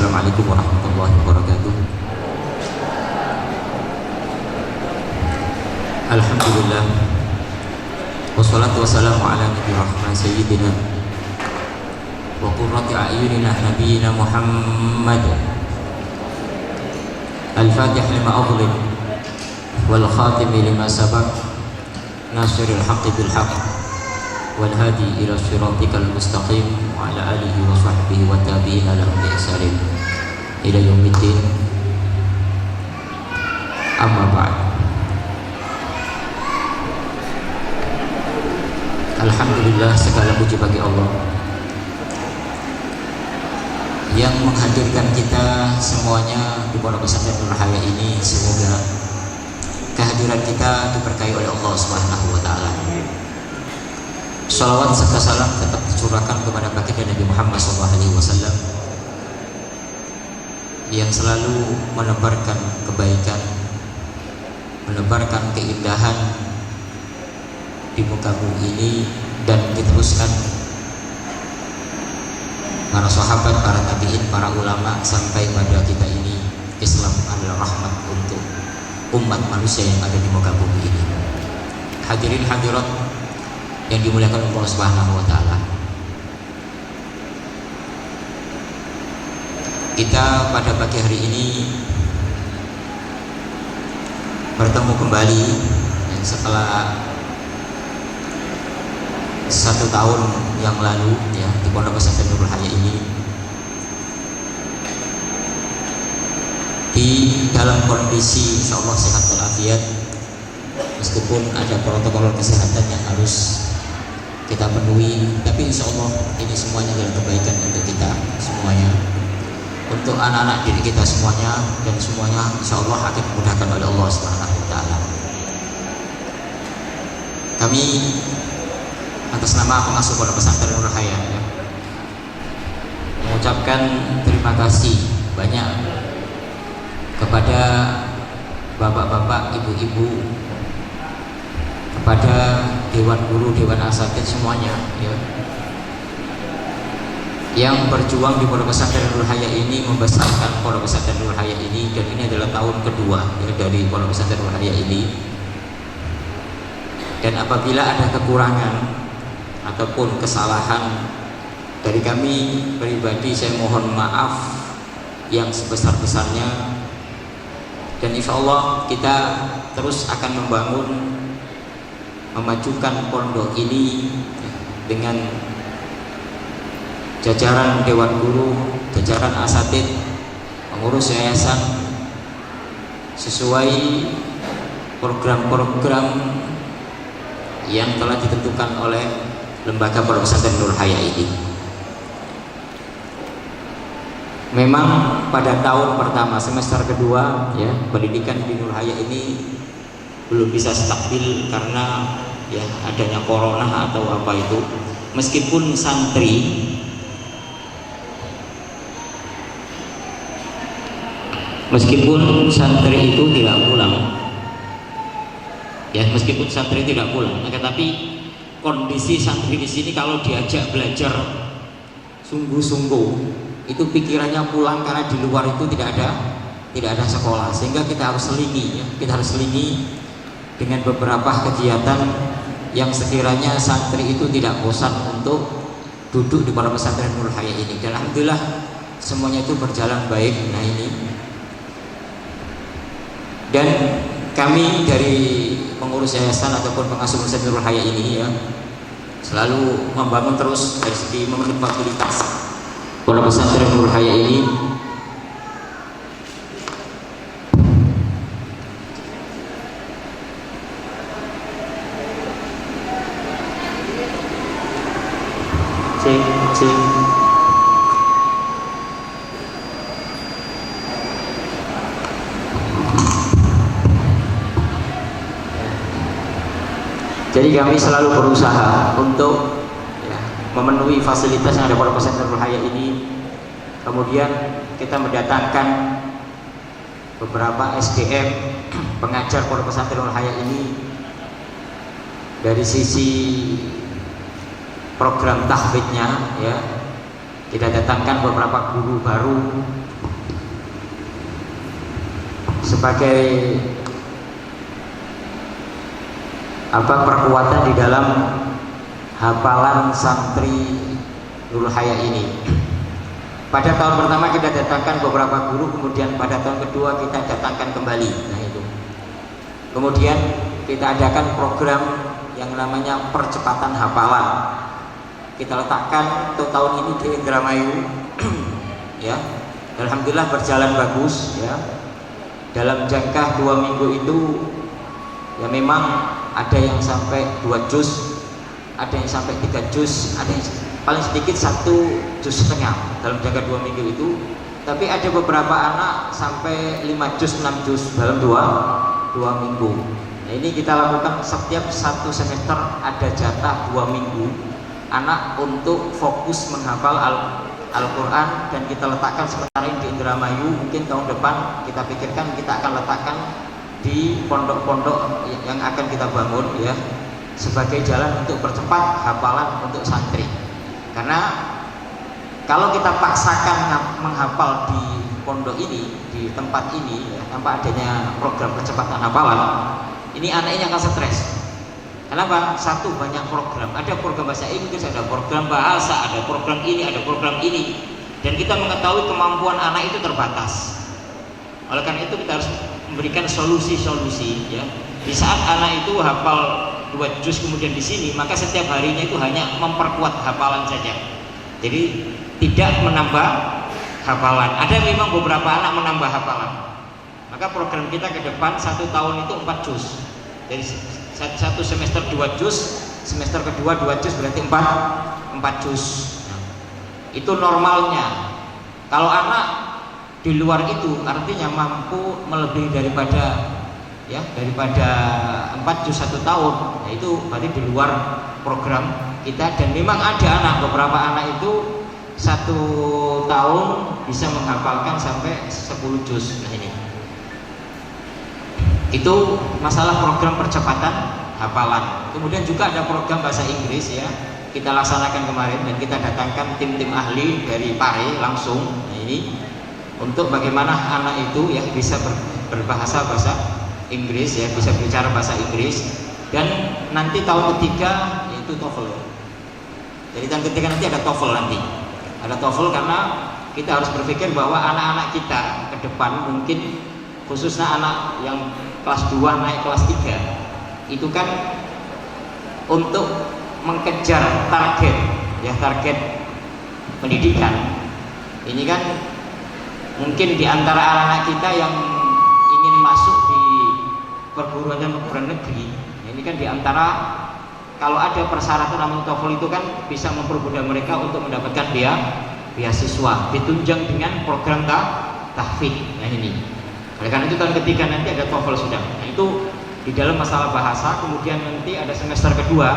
Assalamualaikum warahmatullahi wabarakatuh. Alhamdulillah, wassalatu wassalamu ala nabi rahmah sayyidina wa qurrati a'yunina nabiyina Muhammad al-fatih lima aghlib wal khatim lima sabaq nasiril haqqi bil haqq wal hadi ila siratikal mustaqim wa ala alihi wa sahbihi wa tabi'ina lahum bi ihsanin ila yaumiddin. Amma ba'd. Alhamdulillah, segala puji bagi Allah yang menghadirkan kita semuanya di Pondok Pesantren Nur Haya ini. Semoga kehadiran kita diberkahi oleh Allah Subhanahu wa taala. Shalawat serta salam tetap dicurahkan kepada baginda Nabi Muhammad SAW yang selalu menebarkan kebaikan, menebarkan keindahan di muka bumi ini, dan diteruskan para sahabat, para tabi'in, para ulama sampai pada kita ini. Islam adalah rahmat untuk umat manusia yang ada di muka bumi ini. Hadirin hadirat yang dimuliakan Allah Subhanahu wa taala, kita pada pagi hari ini bertemu kembali setelah 1 tahun yang lalu ya di Pondok Pesantren Nurul Haya ini, di dalam kondisi insyaallah sehat walafiat, meskipun ada protokol kesehatan yang harus kita penuhi, tapi insyaallah ini semuanya adalah kebaikan untuk kita semuanya, untuk anak-anak didik kita semuanya, dan semuanya insyaallah akan dimudahkan oleh Allah Subhanahu wa taala. Kami atas nama pengasuh Pondok Pesantren Nur Haya ya, mengucapkan terima kasih banyak kepada bapak-bapak, ibu-ibu, kepada dewan guru, dewan asatidz semuanya ya, yang berjuang di Pondok Pesantren Nur Haya ini, membesarkan Pondok Pesantren Nur Haya ini, dan ini adalah tahun kedua ya dari Pondok Pesantren Nur Haya ini. Dan apabila ada kekurangan ataupun kesalahan dari kami pribadi, saya mohon maaf yang sebesar-besarnya, dan insya Allah kita terus akan membangun, memajukan pondok ini dengan jajaran dewan guru, jajaran asatidz, pengurus yayasan, sesuai program-program yang telah ditentukan oleh lembaga Pondok Pesantren Nur Haya ini. Memang pada tahun pertama, semester kedua ya, pendidikan di Nur Haya ini belum bisa stabil karena ya adanya corona atau apa itu. Meskipun santri itu tidak pulang ya, meskipun santri tidak pulang, tetapi kondisi santri di sini kalau diajak belajar sungguh-sungguh itu pikirannya pulang, karena di luar itu tidak ada sekolah, sehingga kita harus selingi ya, kita harus selingi dengan beberapa kegiatan yang sekiranya santri itu tidak bosan untuk duduk di Pondok Pesantren Nur Haya ini. Dan alhamdulillah semuanya itu berjalan baik. Nah ini, dan kami dari pengurus yayasan ataupun pengasuh Pesantren Nur Haya ini ya, selalu membangun terus dari segi memenuhi fasilitas Pondok Pesantren Nur Haya ini. Jadi kami selalu berusaha untuk ya, memenuhi fasilitas yang ada pada Pondok Pesantren Nur Haya ini. Kemudian kita mendatangkan beberapa SDM pengajar Pondok Pesantren Nur Haya ini. Dari sisi program tahfidznya ya, kita datangkan beberapa guru baru sebagai perkuatan di dalam hafalan santri Nurul Haya ini. Pada tahun pertama kita datangkan beberapa guru, kemudian pada tahun kedua kita datangkan kembali. Nah itu. Kemudian kita adakan program yang namanya percepatan hafalan. Kita letakkan untuk tahun ini di Indramayu. Ya, alhamdulillah berjalan bagus. Ya, dalam jangka 2 minggu itu, ya memang ada yang sampai 2 juz, ada yang sampai 3 juz, ada yang paling sedikit 1,5 juz dalam jangka 2 minggu itu. Tapi ada beberapa anak sampai 5 juz, 6 juz dalam 2 minggu. Nah, ini kita lakukan setiap 1 semester, ada jatah 2 minggu anak untuk fokus menghafal Al-Quran, dan kita letakkan sementara ini di Indramayu. Mungkin tahun depan kita pikirkan kita akan letakkan di pondok-pondok yang akan kita bangun, ya, sebagai jalan untuk percepat hafalan untuk santri. Karena kalau kita paksakan menghafal di pondok ini, di tempat ini, ya, tanpa adanya program percepatan hafalan, ini anaknya akan stres. Kenapa? Satu, banyak program. Ada program bahasa Inggris, ada program bahasa, ada program ini, ada program ini. Dan kita mengetahui kemampuan anak itu terbatas. Oleh karena itu kita harus memberikan solusi-solusi, ya. Di saat anak itu hafal 2 juz kemudian di sini, maka setiap harinya itu hanya memperkuat hafalan saja. Jadi tidak menambah hafalan. Ada memang beberapa anak menambah hafalan. Maka program kita ke depan 1 tahun itu 4 juz. Jadi 1 semester 2 juz, semester kedua 2 juz, berarti 4 juz. Itu normalnya. Kalau anak di luar itu artinya mampu melebihi daripada 4 juz 1 tahun, yaitu berarti di luar program kita. Dan memang ada anak, beberapa anak itu 1 tahun bisa menghafalkan sampai 10 juz. Nah, ini itu masalah program percepatan hafalan. Kemudian juga ada program bahasa Inggris, ya, kita laksanakan kemarin, dan kita datangkan tim-tim ahli dari Pare langsung. Nah, ini untuk bagaimana anak itu, ya, bisa berbahasa Inggris, ya, bisa bicara bahasa Inggris. Dan nanti tahun ketiga yaitu TOEFL. Jadi tahun ketiga nanti ada TOEFL nanti. Ada TOEFL karena kita harus berpikir bahwa anak-anak kita ke depan, mungkin khususnya anak yang kelas 2 naik kelas 3, itu kan untuk mengejar target, ya, target pendidikan. Ini kan mungkin di antara anak-anak kita yang ingin masuk di perguruan negeri, ini kan di antara, kalau ada persyaratan namanya TOEFL itu kan bisa mempermudah mereka untuk mendapatkan beasiswa ditunjang dengan program tahfidz. Nah, ini oleh karena itu tahun ketiga nanti ada TOEFL sudah. Nah, itu di dalam masalah bahasa. Kemudian nanti ada semester kedua.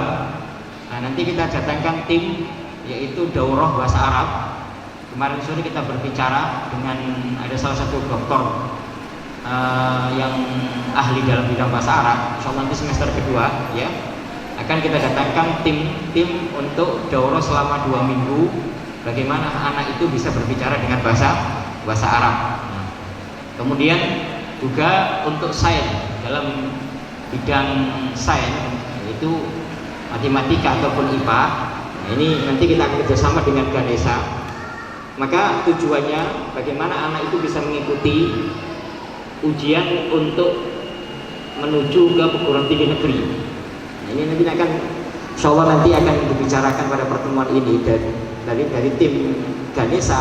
Nah, nanti kita datangkan tim, yaitu daurah bahasa Arab. Kemarin sore kita berbicara dengan ada salah satu doktor yang ahli dalam bidang bahasa Arab. Insyaallah nanti semester kedua, ya, akan kita datangkan tim untuk daurah selama 2 minggu. Bagaimana anak itu bisa berbicara dengan bahasa Arab. Kemudian juga untuk sains, dalam bidang sains, yaitu matematika ataupun IPA. Nah, ini nanti kita akan kerjasama dengan Ganesha. Maka tujuannya bagaimana anak itu bisa mengikuti ujian untuk menuju ke perguruan tinggi negeri. Nah, ini nanti akan, insyaallah nanti akan dibicarakan pada pertemuan ini, dan dari tim Ganesha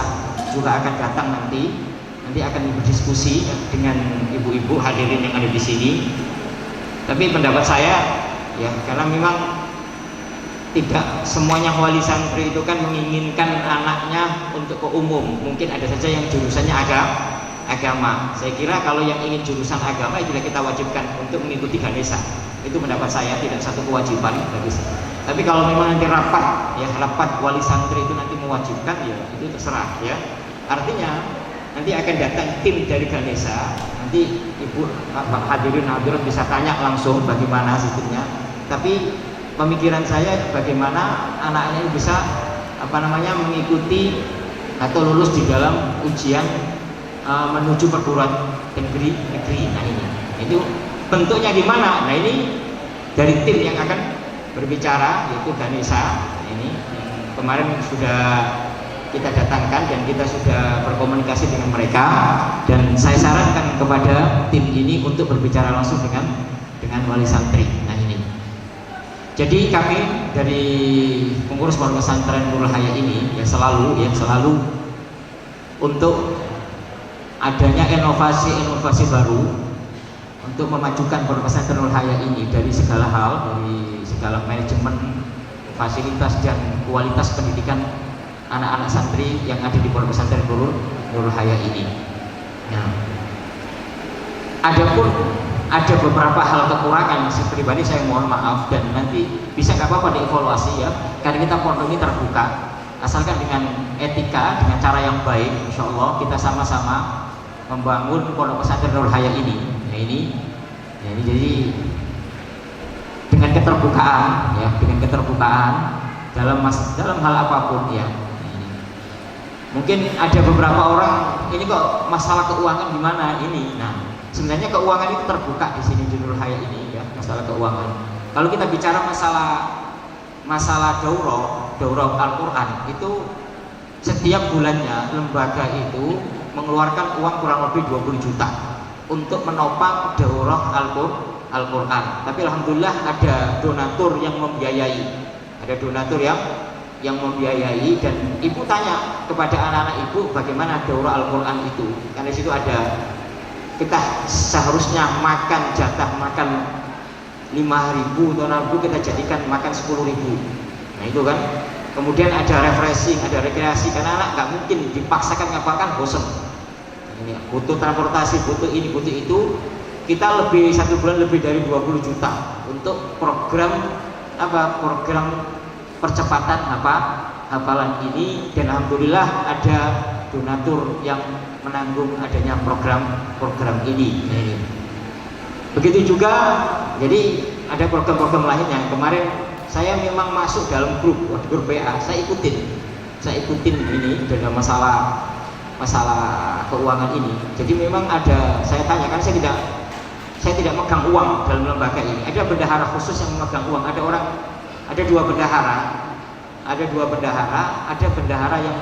juga akan datang nanti akan berdiskusi dengan ibu-ibu hadirin yang ada di sini. Tapi pendapat saya, ya, karena memang tidak semuanya wali santri itu kan menginginkan anaknya untuk ke umum. Mungkin ada saja yang jurusannya agama. Saya kira kalau yang ingin jurusan agama itu kita wajibkan untuk mengikuti Ganesha. Itu pendapat saya, tidak satu kewajiban bagi saya. Tapi kalau memang nanti rapat wali santri itu nanti mewajibkan, ya itu terserah, ya. Artinya nanti akan datang tim dari Ganesha. Nanti ibu hadirin bisa tanya langsung bagaimana sistemnya. Tapi pemikiran saya bagaimana anaknya bisa mengikuti atau lulus di dalam ujian menuju perguruan negeri. Nah ini itu bentuknya gimana? Nah ini dari tim yang akan berbicara yaitu Ganesha. Nah, ini yang kemarin sudah kita datangkan dan kita sudah berkomunikasi dengan mereka, dan saya sarankan kepada tim ini untuk berbicara langsung dengan wali santri. Nah ini jadi kami dari pengurus pondok pesantren Nurul Hayat ini yang selalu untuk adanya inovasi baru untuk memajukan pondok pesantren Nurul Hayat ini dari segala hal, dari segala manajemen, fasilitas dan kualitas pendidikan anak-anak santri yang ada di pondok pesantren Nurul Hayat ini. Nah, ada beberapa hal kekurangan. Pribadi saya mohon maaf, dan nanti bisa nggak apa-apa dievaluasi ya, karena kita pondok ini terbuka, asalkan dengan etika, dengan cara yang baik, insya Allah kita sama-sama membangun pondok pesantren Nurul Hayat ini. Nah ini jadi dengan keterbukaan ya, dalam hal apapun ya. Mungkin ada beberapa orang ini kok masalah keuangan gimana ini. Nah, sebenarnya keuangan itu terbuka di sini di Nurul Hayat ini ya, masalah keuangan. Kalau kita bicara masalah daurah Al-Qur'an itu setiap bulannya lembaga itu mengeluarkan uang kurang lebih 20 juta untuk menopang daurah Al-Qur'an. Tapi alhamdulillah ada donatur yang membiayai. Dan ibu tanya kepada anak-anak ibu bagaimana daurah Al-Qur'an itu, karena di situ ada kita seharusnya jatah makan 5.000 atau 6.000 kita jadikan makan 10.000. Nah itu kan, kemudian ada refreshing, ada rekreasi, karena anak nggak mungkin dipaksakan ngapalkan, bosan. Ini butuh transportasi, butuh ini, butuh itu. Kita satu bulan lebih dari 20 juta untuk program percepatan hafalan ini, dan alhamdulillah ada donatur yang menanggung adanya program ini. Nah, ini. Begitu juga, jadi ada program-program lainnya. Kemarin saya memang masuk dalam grup PA, saya ikutin ini dengan masalah keuangan ini. Jadi memang ada, saya tanyakan, saya tidak megang uang dalam lembaga ini. Ada bendahara khusus yang memegang uang. Ada dua bendahara, ada bendahara yang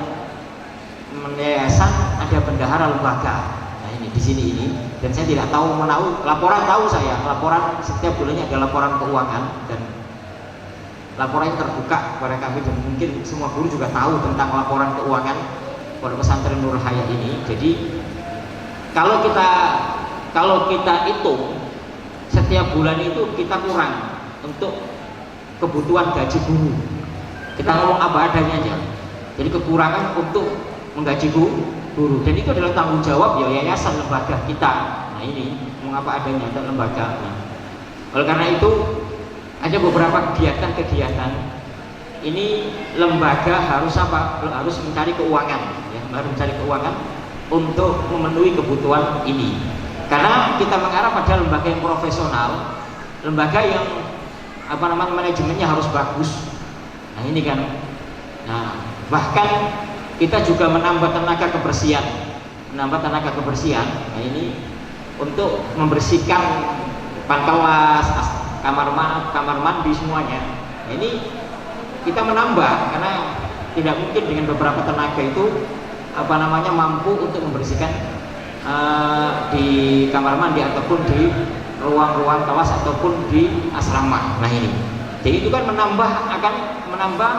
yayasan, ada bendahara lembaga. Nah ini di sini ini, dan saya tidak tahu laporan laporan setiap bulannya ada laporan keuangan, dan laporan terbuka kepada kami, dan mungkin semua guru juga tahu tentang laporan keuangan pondok pesantren Nurul Hayat ini. Jadi kalau kita hitung setiap bulan itu kita kurang untuk kebutuhan gaji guru. Kita ngomong apa adanya aja. Jadi kekurangan untuk menggaji guru, dan itu adalah tanggung jawab ya yayasan lembaga kita. Nah ini ngomong apa adanya dan lembaga. Nah, oleh karena itu ada beberapa kegiatan ini lembaga harus mencari keuangan ya, harus mencari keuangan untuk memenuhi kebutuhan ini. Karena kita mengarah pada lembaga yang profesional, lembaga yang manajemennya harus bagus. Nah ini kan, bahkan kita juga menambah tenaga kebersihan. Nah ini untuk membersihkan depan kelas, kamar mandi semuanya. Nah, ini kita menambah, karena tidak mungkin dengan beberapa tenaga itu mampu untuk membersihkan di kamar mandi ataupun di ruang-ruang kelas ataupun di asrama. Nah ini, jadi itu kan akan menambah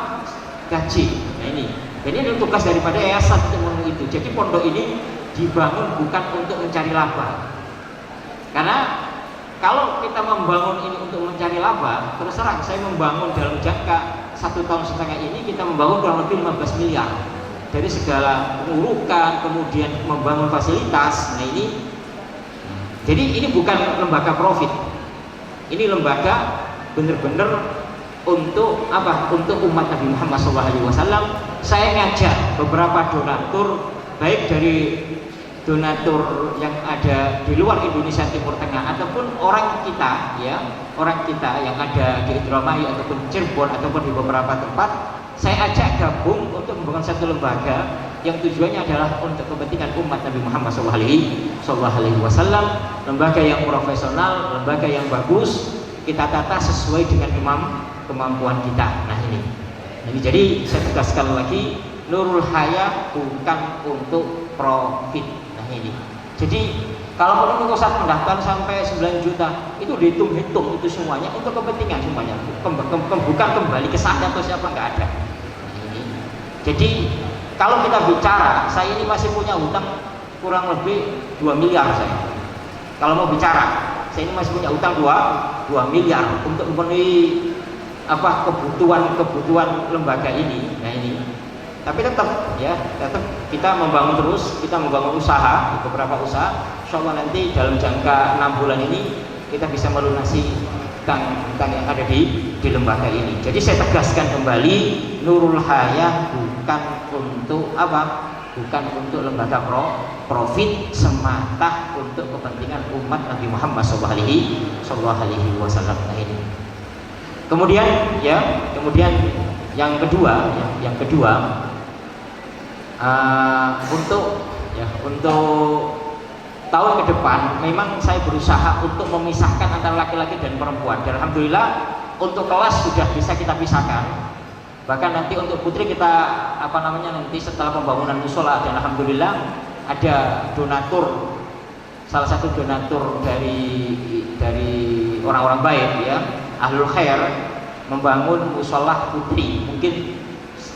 gaji. Nah ini, jadi ini tugas daripada yayasan untuk memenuhi itu. Jadi pondok ini dibangun bukan untuk mencari laba. Karena kalau kita membangun ini untuk mencari laba, terus terang saya membangun dalam jangka 1,5 tahun ini, kita membangun kurang lebih 15 miliar dari segala pengurukan, kemudian membangun fasilitas. Nah ini, jadi ini bukan lembaga profit, ini lembaga benar-benar untuk untuk umat Nabi Muhammad SAW. Saya ngajak beberapa donatur, baik dari donatur yang ada di luar Indonesia Timur Tengah ataupun orang kita yang ada di Indramayu ataupun Cirebon ataupun di beberapa tempat, saya ajak gabung untuk membangun satu lembaga yang tujuannya adalah untuk kepentingan umat Nabi Muhammad SAW, lembaga yang profesional, lembaga yang bagus, kita tata sesuai dengan kemampuan kita. Nah ini jadi saya tegaskan lagi, Nurul Haya bukan untuk profit. Nah ini jadi kalau perlu Ustaz mendaftar sampai 9 juta itu dihitung-hitung itu semuanya untuk kepentingan semuanya, bukan kembali ke saya atau siapa, nggak ada. Nah, ini jadi kalau kita bicara, saya ini masih punya hutang kurang lebih 2 miliar saya. Kalau mau bicara, saya ini masih punya hutang 2 miliar untuk memenuhi kebutuhan lembaga ini. Nah ini tapi tetap kita membangun terus, kita membangun usaha, beberapa usaha. Insya Allah nanti dalam jangka 6 bulan ini kita bisa melunasi hutang yang ada di lembaga ini. Jadi saya tegaskan kembali, Nurul Haya bukan untuk bukan untuk lembaga profit semata, untuk kepentingan umat Nabi Muhammad SAW. Nah ini. Kemudian yang kedua untuk tahun ke depan memang saya berusaha untuk memisahkan antara laki-laki dan perempuan. Dan alhamdulillah untuk kelas sudah bisa kita pisahkan. Bahkan nanti untuk putri kita nanti setelah pembangunan musola, dan alhamdulillah ada donatur, salah satu donatur dari orang-orang baik ahlul khair, membangun musola putri. Mungkin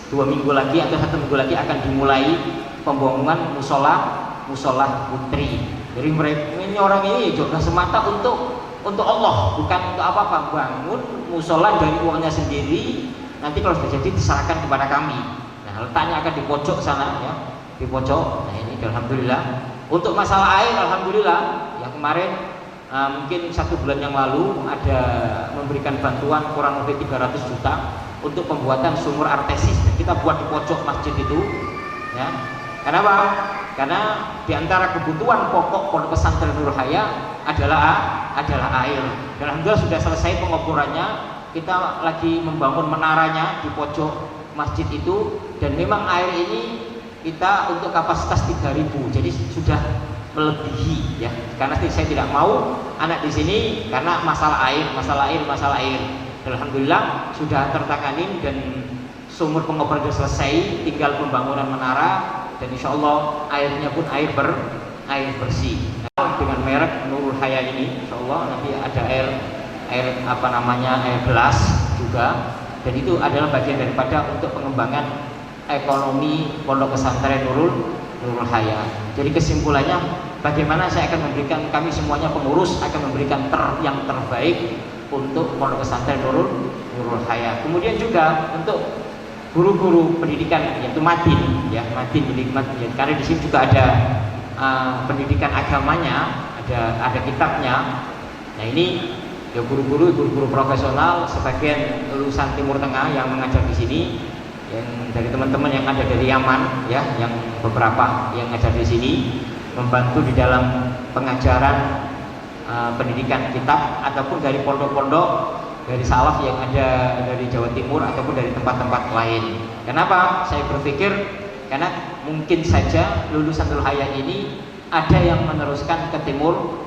2 minggu lagi atau 1 minggu lagi akan dimulai pembangunan musola putri. Jadi mereka ini orang ini juga semata untuk Allah, bukan untuk apa-apa. Bangun musola dari uangnya sendiri. Nanti kalau sudah jadi diserahkan kepada kami. Nah letaknya akan di pojok sana di pojok. Nah ini alhamdulillah. Untuk masalah air alhamdulillah kemarin mungkin 1 bulan yang lalu ada memberikan bantuan kurang lebih 300 juta untuk pembuatan sumur artesis. Kita buat di pojok masjid itu. Kenapa? Karena diantara kebutuhan pokok pondok pesantren Nurul Haya adalah air. Dan alhamdulillah sudah selesai pengoborannya. Kita lagi membangun menaranya di pojok masjid itu, dan memang air ini kita untuk kapasitas 3.000, jadi sudah melebihi karena saya tidak mau anak di sini karena masalah air. Alhamdulillah sudah tertangani dan sumur pengoboran sudah selesai, tinggal pembangunan menara, dan insya Allah airnya pun air bersih dengan merek Nurul Haya ini. Insya Allah nanti ada air gelas juga, dan itu adalah bagian daripada untuk pengembangan ekonomi pondok pesantren Nurul Haya. Jadi kesimpulannya, bagaimana saya akan memberikan, kami semuanya pengurus akan memberikan yang terbaik untuk pondok pesantren Nurul Haya. Kemudian juga untuk guru-guru pendidikan, yaitu Madin karena di sini juga ada pendidikan agamanya, ada kitabnya. Nah ini guru-guru profesional, sebagian lulusan Timur Tengah yang mengajar di sini, yang dari teman-teman yang ada dari Yaman yang beberapa yang ngajar di sini, membantu di dalam pengajaran pendidikan kitab, ataupun dari pondok-pondok dari salaf yang ada dari Jawa Timur ataupun dari tempat-tempat lain. Kenapa? Saya berpikir karena mungkin saja lulusan Nurul Haya ini ada yang meneruskan ke Timur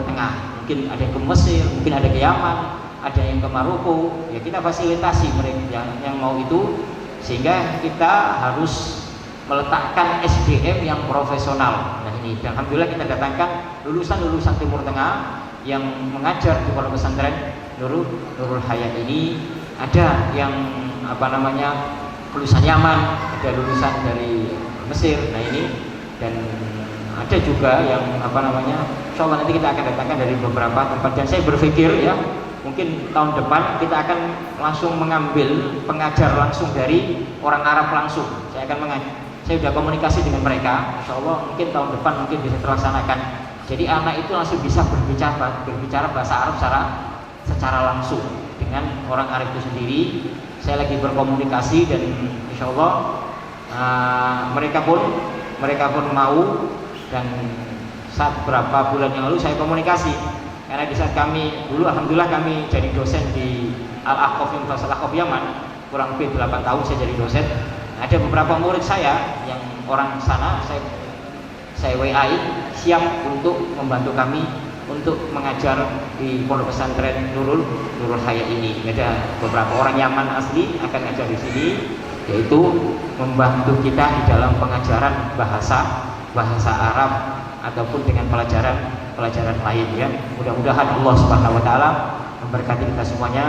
Tengah. Mungkin ada yang ke Mesir, mungkin ada ke Yaman, ada yang ke Maroko. Kita fasilitasi mereka yang mau itu, sehingga kita harus meletakkan SDM yang profesional. Nah ini, dan alhamdulillah kita datangkan lulusan Timur Tengah yang mengajar di pondok pesantren Nurul Haya ini. Ada yang lulusan Yaman, ada lulusan dari Mesir. Nah ini, dan ada juga yang insya Allah nanti kita akan datangkan dari beberapa tempat. Dan saya berpikir mungkin tahun depan kita akan langsung mengambil pengajar langsung dari orang Arab langsung. Saya sudah komunikasi dengan mereka. Insya Allah mungkin tahun depan mungkin bisa terlaksanakan. Jadi anak itu langsung bisa berbicara bahasa Arab secara langsung dengan orang Arab itu sendiri. Saya lagi berkomunikasi, dan insya Allah mereka pun mau. Dan saat beberapa bulan yang lalu saya komunikasi, karena di saat kami dulu alhamdulillah kami jadi dosen di Al-Aqaf Universitas Al-Aqaf Yaman, kurang lebih 8 tahun saya jadi dosen. Ada beberapa murid saya yang orang sana saya WA siap untuk membantu kami untuk mengajar di pondok pesantren Nurul Haya ini. Ada beberapa orang Yaman asli akan ngajar di sini, yaitu membantu kita di dalam pengajaran bahasa Arab ataupun dengan pelajaran lain ya. Mudah-mudahan Allah Subhanahu wa taala memberkati kita semuanya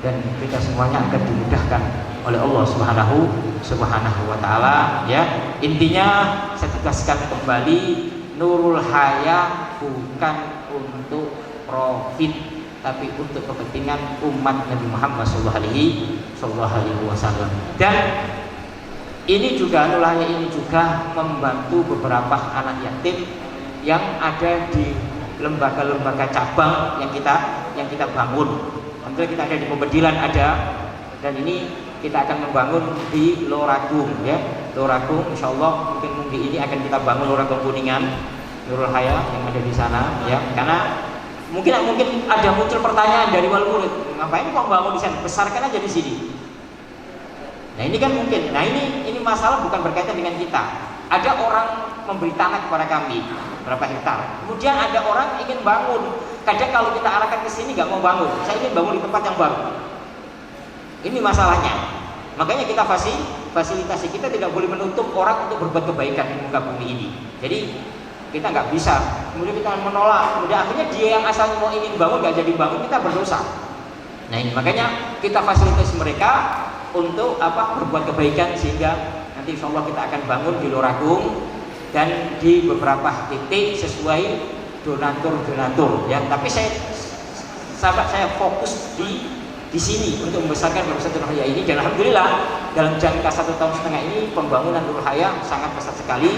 dan kita semuanya akan dimudahkan oleh Allah Subhanahu wa taala ya. Intinya saya tegaskan kembali, Nurul Haya bukan untuk profit, tapi untuk kepentingan umat Nabi Muhammad sallallahu alaihi wasallam. Dan ini juga, Nurul Haya ini juga membantu beberapa anak yatim yang ada di lembaga-lembaga cabang yang kita bangun. Alhamdulillah kita ada di Pembedilan ada, dan ini kita akan membangun di Loragung ya. Loragung insyaallah mungkin ini akan kita bangun Loragung Kuningan, Nurul Haya yang ada di sana ya. Karena mungkin ada muncul pertanyaan dari wali murid, ngapain kok bangun di sana, besarkan aja di sini. Nah ini kan mungkin, nah ini masalah bukan berkaitan dengan kita. Ada orang memberi tanah kepada kami berapa hektar, kemudian ada orang ingin bangun. Kadang kalau kita arahkan ke sini nggak mau bangun, saya ingin bangun di tempat yang baru. Ini masalahnya. Makanya kita fasilitasi, kita tidak boleh menutup orang untuk berbuat kebaikan di muka bumi ini. Jadi kita nggak bisa kemudian kita menolak, kemudian akhirnya dia yang asalnya mau ingin bangun nggak jadi bangun, kita berdosa. Nah ini makanya kita fasilitasi mereka untuk berbuat kebaikan, sehingga nanti insya Allah kita akan bangun di Loragung dan di beberapa titik sesuai donatur ya. Tapi saya fokus di sini untuk membesarkan Pesantren Nurul Haya ini, dan alhamdulillah dalam jangka 1,5 tahun ini pembangunan Nurul Haya sangat besar sekali.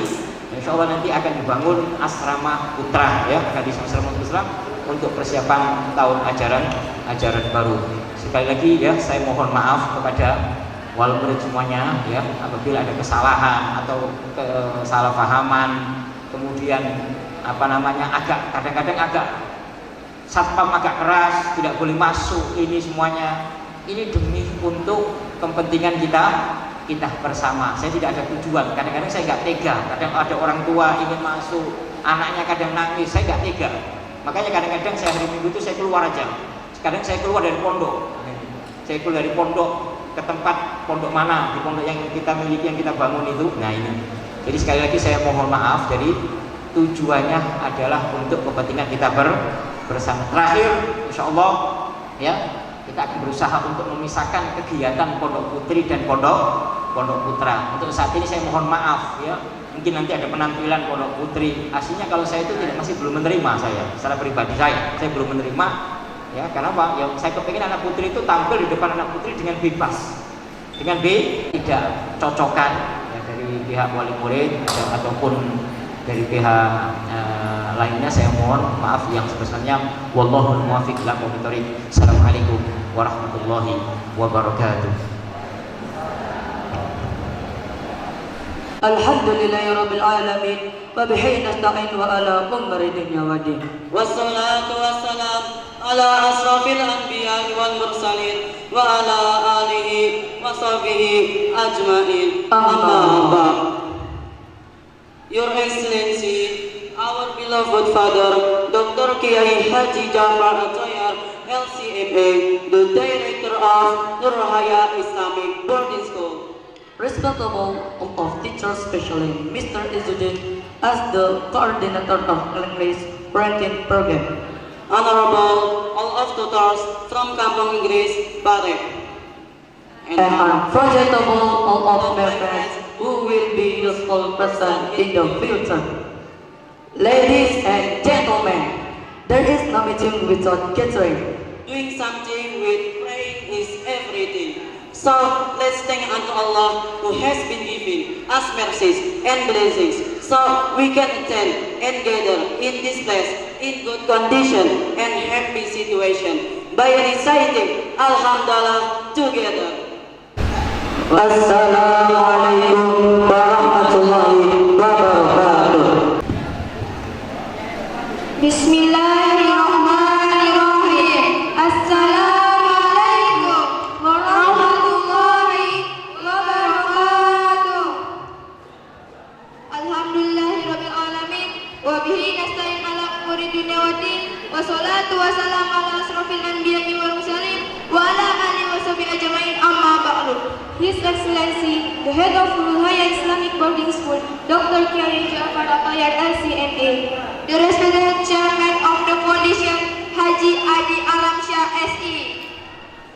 Insya Allah nanti akan dibangun asrama putra ya, gadis asrama putra untuk persiapan tahun ajaran baru. Sekali lagi ya, saya mohon maaf kepada wali murid semuanya ya, apabila ada kesalahan atau kesalahpahaman, kemudian kadang-kadang agak satpam agak keras, tidak boleh masuk, ini semuanya ini demi untuk kepentingan kita bersama. Saya tidak ada tujuan, kadang-kadang saya nggak tega, kadang ada orang tua ingin masuk, anaknya kadang nangis, saya nggak tega. Makanya kadang-kadang saya hari Minggu itu saya keluar aja. Kadang saya keluar dari pondok, ke tempat pondok mana, di pondok yang kita miliki, yang kita bangun itu. Nah ini, jadi sekali lagi saya mohon maaf. Jadi tujuannya adalah untuk kepentingan kita bersama. Terakhir, insya Allah ya, kita akan berusaha untuk memisahkan kegiatan pondok putri dan pondok putra. Untuk saat ini saya mohon maaf ya, mungkin nanti ada penampilan pondok putri. Aslinya kalau saya itu masih belum menerima, saya secara pribadi saya belum menerima ya. Karena apa? Ya saya kepingin anak putri itu tampil di depan anak putri dengan bebas, dengan tidak cocokan ya, dari pihak wali murid ataupun dari pihak lainnya. Saya mohon maaf yang sebesarnya. Wallahul muwaffiq ila aqwamit thoriq. Assalamualaikum warahmatullahi wabarakatuh. Alhamdulillahi rabbil alamin wa bihi nasta'in wa ala umri dunya wa din. Wassalatu wassalam ala asrafil anbiya'i wal mursalin wa ala alihi wa sahbihi ajma'in. Amma ba'd. Your Excellency, our beloved Father, Dr. Kiai Haji Jafar Atayar, LCMA, the Director of Nurul Haya Islamic Boarding School. Respectable of teachers, especially Mr. Izzuddin, as the Coordinator of English Ranking Program. Honorable all of tutors from Kampung Inggris, Barek. And unforgettable all of my friends who will be useful person in the future. Ladies and gentlemen, there is no meeting without gathering. Doing something with praying is everything. So let's thank unto Allah who has been giving us mercies and blessings, so we can attend and gather in this place in good condition and happy situation by reciting Alhamdulillah together. Wassalamualaikum warahmatullahi wabarakatuh. Bismillahirrahmanirrahim. Assalamualaikum warahmatullahi wabarakatuh. وبه نستعين على أمور الدنيا والدين والصلاة والسلام على أشرف الأنبياء والمرسلين وعلى آله وصحبه أجمعين أما بعد. His Excellency, the head of Nurhaya Islamic Boarding School, Dr. Kiai Jafar Atayar LCMA, the respected Chairman of the Foundation, Haji Adi Alamsyah SE,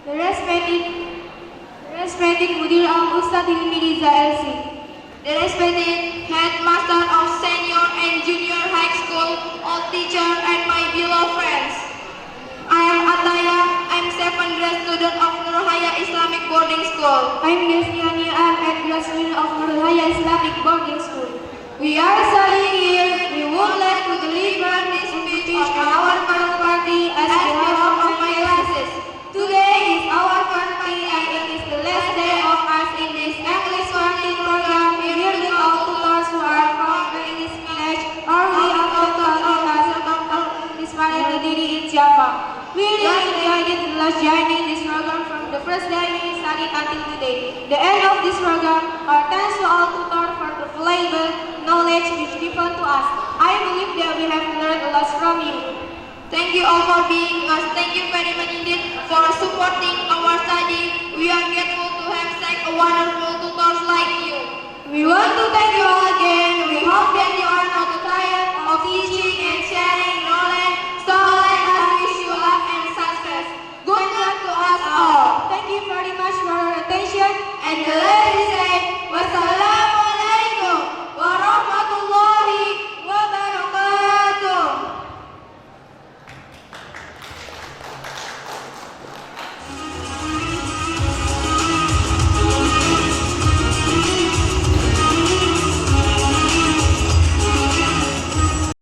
the respected Mudir Al-Ustad Hilmi Riza LC, the respected Headmaster of Senior and Junior High School, all teachers and my beloved friends. I am Ataya. I am 7th grade student of Nurhaya Islamic Boarding School. I am Desniani. I am 8th grade student of Nurhaya Islamic Boarding School. We are studying here. We would like to deliver this speech on our first party as behalf of my classes. Today is our first party and it is the last day of us in this English learning program. Here with all tutors who are from the English village or we are totally as inspired to diri in Java. We really enjoyed the last journey this program from the first day we studied until today. The end of this program are thanks to all tutors for the valuable knowledge which given to us. I believe that we have learned a lot from you. Thank you all for being us. Thank you very much indeed for supporting our study. We are grateful to have such a wonderful tutors like you. We want to thank you all again. We hope that you are not tired of teaching and sharing knowledge. So let us wish you luck and success. Good luck to us all. Thank you very much for your attention and